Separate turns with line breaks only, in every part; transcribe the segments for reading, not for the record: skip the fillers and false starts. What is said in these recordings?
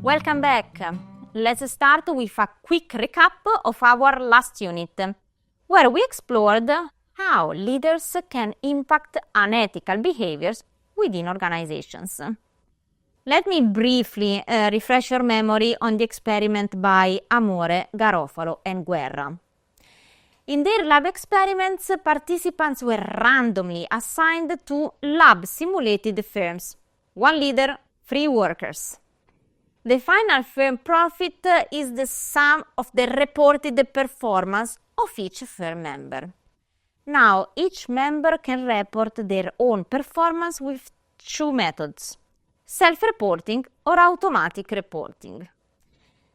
Welcome back. Let's start with a quick recap of our last unit, where we explored how leaders can impact unethical behaviors within organizations. Let me briefly refresh your memory on the experiment by Amore, Garofalo, and Guerra. In their lab experiments, participants were randomly assigned to lab-simulated firms. One leader, 3 workers. The final firm profit is the sum of the reported performance of each firm member. Now, each member can report their own performance with 2 methods: self-reporting or automatic reporting.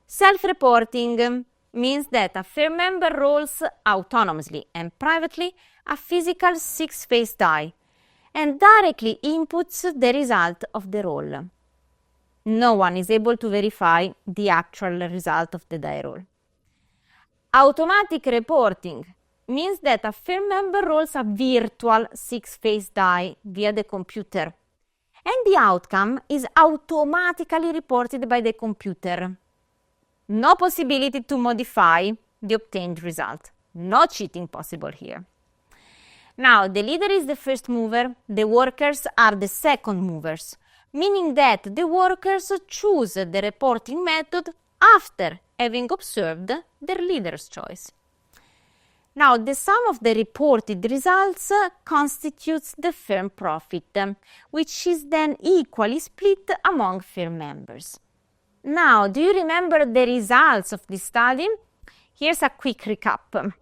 Self-reporting means that a firm member rolls autonomously and privately a physical 6-faced die and directly inputs the result of the roll. No one is able to verify the actual result of the die roll. Automatic reporting means that a firm member rolls a virtual 6-faced die via the computer, and the outcome is automatically reported by the computer. No possibility to modify the obtained result. No cheating possible here. Now, the leader is the first mover, the workers are the second movers, meaning that the workers choose the reporting method after having observed their leader's choice. Now, the sum of the reported results constitutes the firm profit, which is then equally split among firm members. Now, do you remember the results of this study? Here's a quick recap.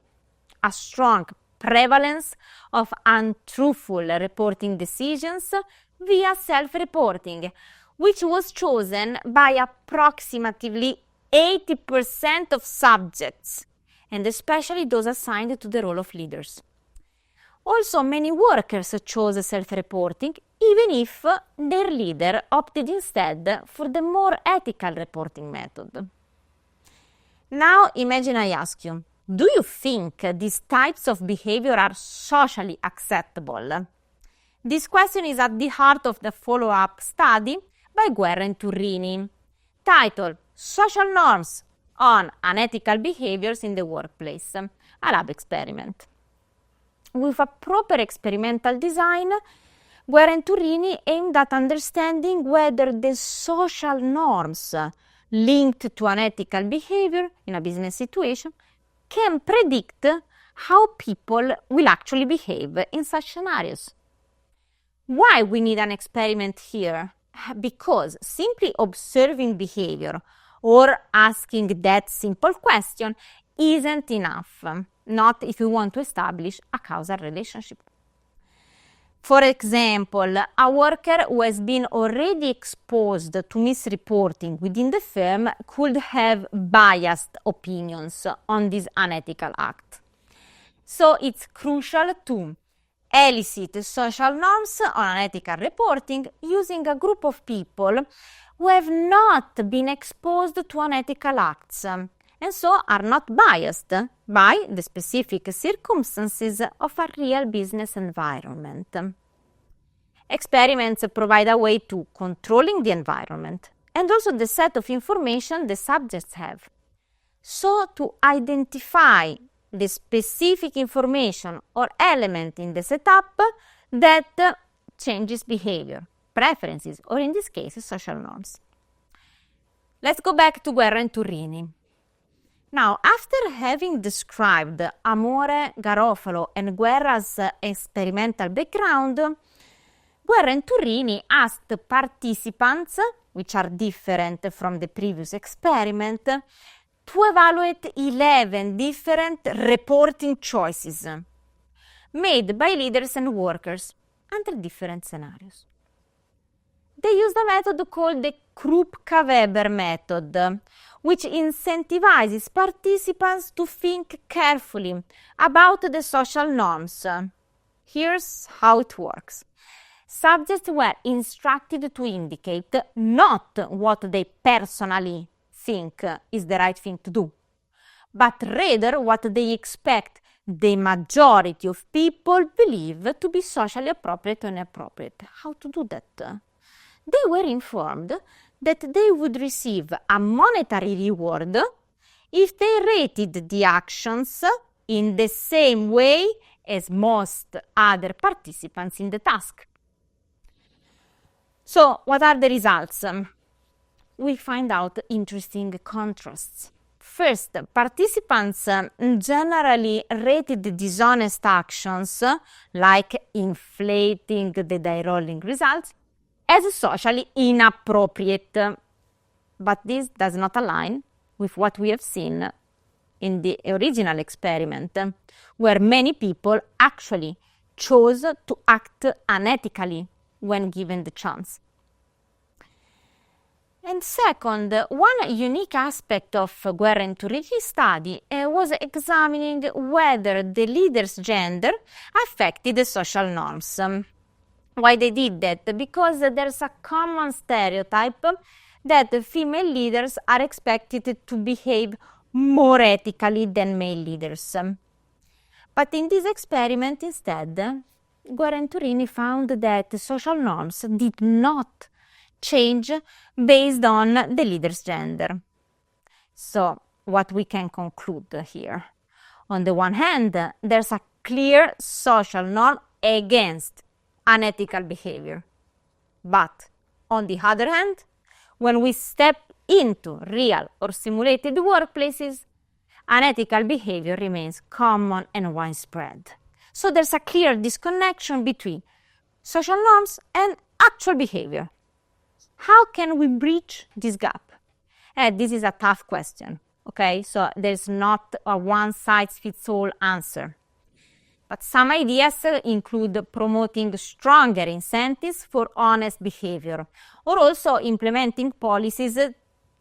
A strong prevalence of untruthful reporting decisions via self-reporting, which was chosen by approximately 80% of subjects, and especially those assigned to the role of leaders. Also, many workers chose self-reporting, even if their leader opted instead for the more ethical reporting method. Now, imagine I ask you, do you think these types of behavior are socially acceptable? This question is at the heart of the follow-up study by Guerra and Turrini, titled Social Norms on Unethical Behaviors in the Workplace, a lab experiment. With a proper experimental design, Guerra and Turrini aimed at understanding whether the social norms linked to unethical behavior in a business situation can predict how people will actually behave in such scenarios. Why we need an experiment here? Because simply observing behavior or asking that simple question isn't enough, not if we want to establish a causal relationship. For example, a worker who has been already exposed to misreporting within the firm could have biased opinions on this unethical act. So it's crucial to elicit social norms on unethical reporting using a group of people who have not been exposed to unethical acts and so are not biased by the specific circumstances of a real business environment. Experiments provide a way to controlling the environment and also the set of information the subjects have. So to identify the specific information or element in the setup that changes behavior, preferences, or in this case, social norms. Let's go back to Guerra and Turrini. Now, after having described Amore, Garofalo, and Guerra's experimental background, Guerra and Turrini asked participants, which are different from the previous experiment, to evaluate 11 different reporting choices made by leaders and workers under different scenarios. They used a method called the Krupka-Weber method, which incentivizes participants to think carefully about the social norms. Here's how it works. Subjects were instructed to indicate not what they personally think is the right thing to do, but rather what they expect the majority of people believe to be socially appropriate or inappropriate. How to do that? They were informed that they would receive a monetary reward if they rated the actions in the same way as most other participants in the task. So, what are the results? We find out interesting contrasts. First, participants generally rated dishonest actions, like inflating the die rolling results, as socially inappropriate. But this does not align with what we have seen in the original experiment, where many people actually chose to act unethically when given the chance. And second, one unique aspect of Guerra and Turini's study was examining whether the leader's gender affected the social norms. Why they did that? Because there's a common stereotype that female leaders are expected to behave more ethically than male leaders. But in this experiment instead, Guerra and Turini found that social norms did not change based on the leader's gender. So, what we can conclude here? On the one hand, there's a clear social norm against unethical behavior. But on the other hand, when we step into real or simulated workplaces, unethical behavior remains common and widespread. So there's a clear disconnection between social norms and actual behavior. How can we bridge this gap? This is a tough question, okay? So there's not a one-size-fits-all answer. But some ideas include promoting stronger incentives for honest behavior, or also implementing policies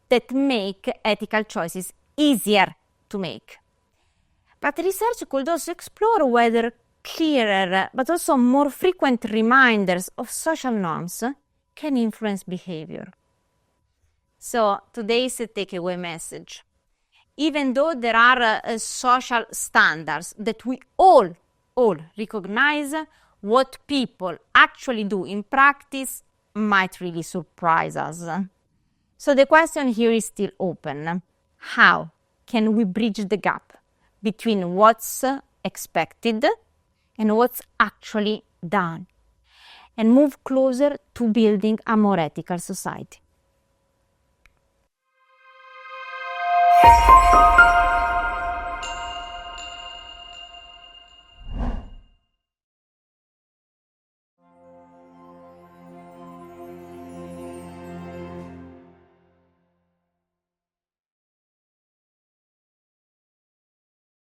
that make ethical choices easier to make. But research could also explore whether clearer but also more frequent reminders of social norms can influence behavior. So today's takeaway message: even though there are social standards that we all recognize, what people actually do in practice might really surprise us. So the question here is still open. How can we bridge the gap between what's expected and what's actually done, and move closer to building a more ethical society?